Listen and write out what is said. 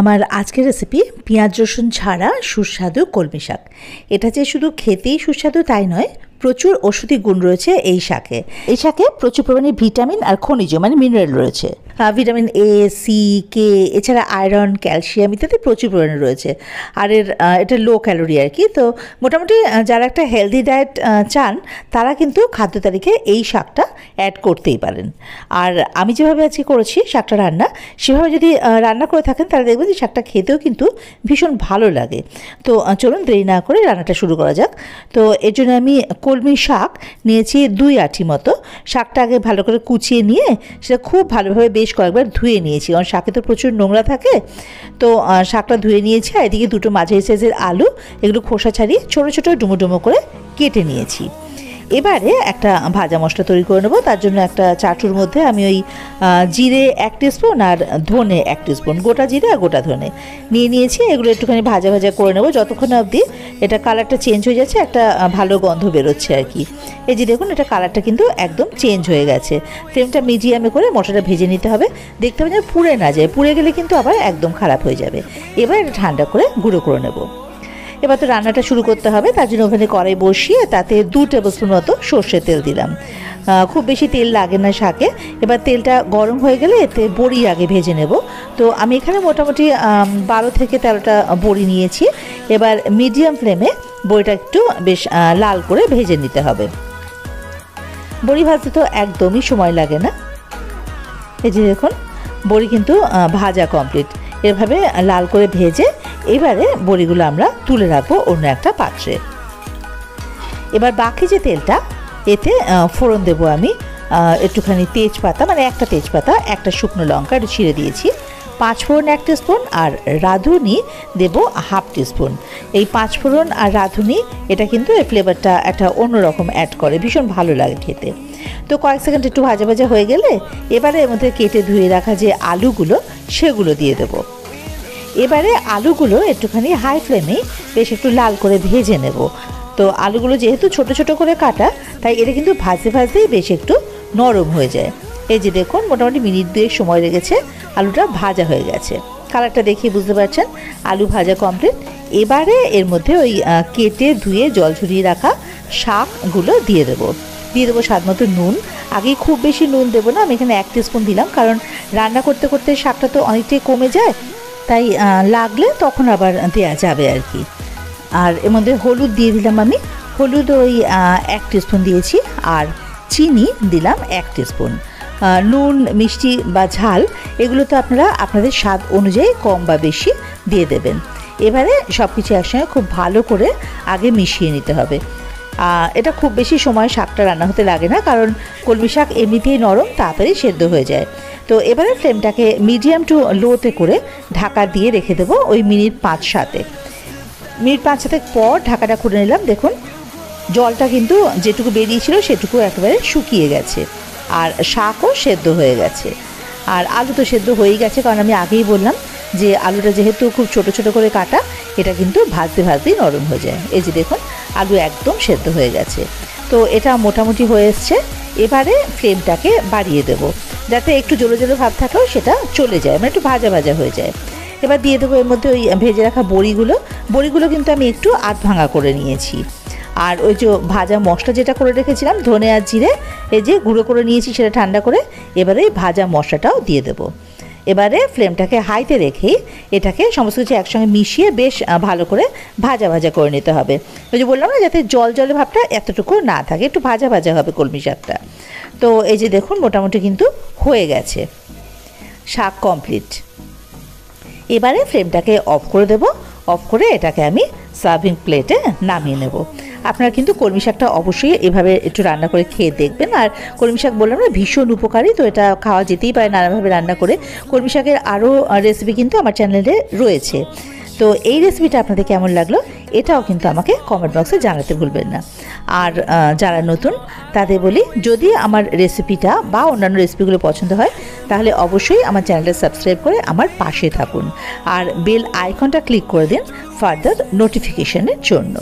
আমার আজকের রেসিপি পেঁয়াজ রসুন ছাড়া সুস্বাদু কলমি শাক। এটা যে শুধু খেতেই সুস্বাদু তাই নয়, প্রচুর ঔষধি গুণ রয়েছে এই শাকে। এই শাকে প্রচুর পরিমাণে ভিটামিন আর খনিজ মানে মিনারেল রয়েছে। ভিটামিন এ, সি, কে, এছাড়া আয়রন, ক্যালসিয়াম ইত্যাদি প্রচুর পরিমাণে রয়েছে। আর এটা লো ক্যালোরি আর কি। তো মোটামুটি যারা একটা হেলদি ডায়েট চান তারা কিন্তু খাদ্য তালিকায় এই শাকটা অ্যাড করতেই পারেন। আর আমি যেভাবে আজকে করেছি শাকটা রান্না, সেভাবে যদি রান্না করে থাকেন তাহলে দেখবেন যে শাকটা খেতেও কিন্তু ভীষণ ভালো লাগে। তো চলুন দেরি না করে রান্নাটা শুরু করা যাক। তো এর জন্য আমি কলমি শাক নিয়েছি 2 আঁটি মতো। শাকটা আগে ভালো করে কুচিয়ে নিয়ে সেটা খুব ভালোভাবে বেশ কয়েকবার ধুয়ে নিয়েছি, কারণ শাকে তো প্রচুর নোংরা থাকে। তো শাকটা ধুয়ে নিয়েছি। আর এদিকে 2টো মাঝারি সাইজের আলু, এগুলো খোসা ছাড়িয়ে ছোটো ছোটো ডুমো ডুমো করে কেটে নিয়েছি। এবারে একটা ভাজা মশলা তৈরি করে নেবো। তার জন্য একটা চাটুর মধ্যে আমি ওই জিরে 1 টিস্পুন আর ধনে 1 টিস্পুন, গোটা জিরে আর গোটা ধনে নিয়ে নিয়েছি। এগুলো একটুখানি ভাজা ভাজা করে নেবো যতক্ষণ অবধি এটা কালারটা চেঞ্জ হয়ে যাচ্ছে, একটা ভালো গন্ধ বেরোচ্ছে আর কি। এই যে দেখুন, এটা কালারটা কিন্তু একদম চেঞ্জ হয়ে গেছে। ফ্লেমটা মিডিয়ামে করে মশলাটা ভেজে নিতে হবে। দেখতে হবে যেন পুড়ে না যায়, পুড়ে গেলে কিন্তু আবার একদম খারাপ হয়ে যাবে। এবার এটা ঠান্ডা করে গুঁড়ো করে নেবো। এবার তো রান্নাটা শুরু করতে হবে। তার জন্য ওখানে কড়াই বসিয়ে তাতে 2 টেবিলস্পুন মতো সর্ষের তেল দিলাম। খুব বেশি তেল লাগে না শাকে। এবার তেলটা গরম হয়ে গেলে এতে বড়ি আগে ভেজে নেব। তো আমি এখানে মোটামুটি 12 থেকে 13টা বড়ি নিয়েছি। এবার মিডিয়াম ফ্লেমে বড়িটা একটু বেশ লাল করে ভেজে নিতে হবে। বড়ি ভাজতে তো একদমই সময় লাগে না। এই যে দেখুন, বড়ি কিন্তু ভাজা কমপ্লিট। এভাবে লাল করে ভেজে এবারে বড়িগুলো আমরা তুলে রাখবো অন্য একটা পাত্রে। এবার বাকি যে তেলটা, এতে ফোড়ন দেবো আমি একটুখানি তেজপাতা, মানে একটা তেজপাতা, একটা শুকনো লঙ্কা একটু ছিঁড়ে দিয়েছি, 5 ফোড়ন 1 টিস্পুন আর রাঁধুনি দেবো 1/2 টিস্পুন। এই 5 ফোড়ন আর রাঁধুনি এটা কিন্তু এই ফ্লেভারটা একটা অন্যরকম অ্যাড করে, ভীষণ ভালো লাগে খেতে। তো কয়েক সেকেন্ড একটু ভাজা ভাজা হয়ে গেলে এবারে এর মধ্যে কেটে ধুয়ে রাখা যে আলুগুলো সেগুলো দিয়ে দেবো। এবারে আলুগুলো একটুখানি হাই ফ্লেমে বেশ একটু লাল করে ভেজে নেব। তো আলুগুলো যেহেতু ছোট ছোট করে কাটা, তাই এটা কিন্তু ভাজতে ভাজতেই বেশ একটু নরম হয়ে যায়। এই যে দেখুন, মোটামুটি মিনিট 2 সময় লেগেছে, আলুটা ভাজা হয়ে গেছে। কালারটা দেখে বুঝতে পারছেন আলু ভাজা কমপ্লিট। এবারে এর মধ্যে ওই কেটে ধুয়ে জল ঝরিয়ে রাখা শাকগুলো দিয়ে দেবো স্বাদ মতো নুন। আগে খুব বেশি নুন দেবো না, আমি এখানে 1 টিস্পুন দিলাম, কারণ রান্না করতে করতে শাকটা তো অনেকটাই কমে যায়, তাই লাগলে তখন আবার দেওয়া যাবে আর কি। আর এর মধ্যে হলুদ দিয়ে দিলাম আমি, হলুদ ওই 1 টিস্পুন দিয়েছি। আর চিনি দিলাম 1 টিস্পুন। নুন, মিষ্টি বা ঝাল এগুলো তো আপনারা আপনাদের স্বাদ অনুযায়ী কম বা বেশি দিয়ে দেবেন। এবারে সব কিছু একসঙ্গে খুব ভালো করে আগে মিশিয়ে নিতে হবে। এটা খুব বেশি সময় শাকটা রান্না হতে লাগে না, কারণ কলমি শাক এমনিতেই নরম, তাড়াতাড়ি সেদ্ধ হয়ে যায়। তো এবারে ফ্লেমটাকে মিডিয়াম টু লোতে করে ঢাকা দিয়ে রেখে দেবো ওই মিনিট 5-7। মিনিট 5-7 পর ঢাকাটা খুলে নিলাম। দেখুন, জলটা কিন্তু যেটুকু বেরিয়েছিল সেটুকু একেবারে শুকিয়ে গেছে, আর শাকও সেদ্ধ হয়ে গেছে। আর আলু তো সেদ্ধ হয়েই গেছে, কারণ আমি আগেই বললাম যে আলুটা যেহেতু খুব ছোট ছোট করে কাটা, এটা কিন্তু ভাজতে ভাজতেই নরম হয়ে যায়। এই যে দেখুন, আলু একদম সেদ্ধ হয়ে গেছে। তো এটা মোটামুটি হয়ে এসছে। এবারে ফ্লেমটাকে বাড়িয়ে দেবো, যাতে একটু জোরে জোরে ভাব থাকলেও সেটা চলে যায়, মানে একটু ভাজা ভাজা হয়ে যায়। এবার দিয়ে দেবো এর মধ্যে ওই ভেজে রাখা বড়িগুলো কিন্তু আমি একটু আধ ভাঙা করে নিয়েছি। আর ওই যে ভাজা মশলা যেটা করে রেখেছিলাম, ধনে আর জিরে, এই যে গুঁড়ো করে নিয়েছি সেটা ঠান্ডা করে, এবারে ভাজা মশলাটাও দিয়ে দেবো। এবারে ফ্লেমটাকে হাইতে রেখেই এটাকে সমস্ত কিছু একসঙ্গে মিশিয়ে বেশ ভালো করে ভাজা ভাজা করে নিতে হবে। ওই যে বললাম না, যাতে জল জলে ভাবটা এতটুকু না থাকে, একটু ভাজা ভাজা হবে কলমি শাকটা। তো এই যে দেখুন, মোটামুটি কিন্তু হয়ে গেছে, শাক কমপ্লিট। এবারে ফ্লেমটাকে অফ করে দেব। অফ করে এটাকে আমি সার্ভিং প্লেটে নামিয়ে নেব। আপনারা কিন্তু কলমি শাকটা অবশ্যই এভাবে একটু রান্না করে খেয়ে দেখবেন। আর কলমি শাক বললাম না, ভীষণ উপকারী, তো এটা খাওয়া যেতেই পারে নানাভাবে রান্না করে। কলমি শাকের আরও রেসিপি কিন্তু আমার চ্যানেলে রয়েছে। তো এই রেসিপিটা আপনাদের কেমন লাগলো এটাও কিন্তু আমাকে কমেন্ট বক্সে জানাতে ভুলবেন না। আর যারা নতুন তাদের বলি, যদি আমার রেসিপিটা বা অন্যান্য রেসিপিগুলো পছন্দ হয় তাহলে অবশ্যই আমার চ্যানেলটা সাবস্ক্রাইব করে আমার পাশে থাকুন, আর বেল আইকনটা ক্লিক করে দিন ফার্দার নোটিফিকেশনের জন্য।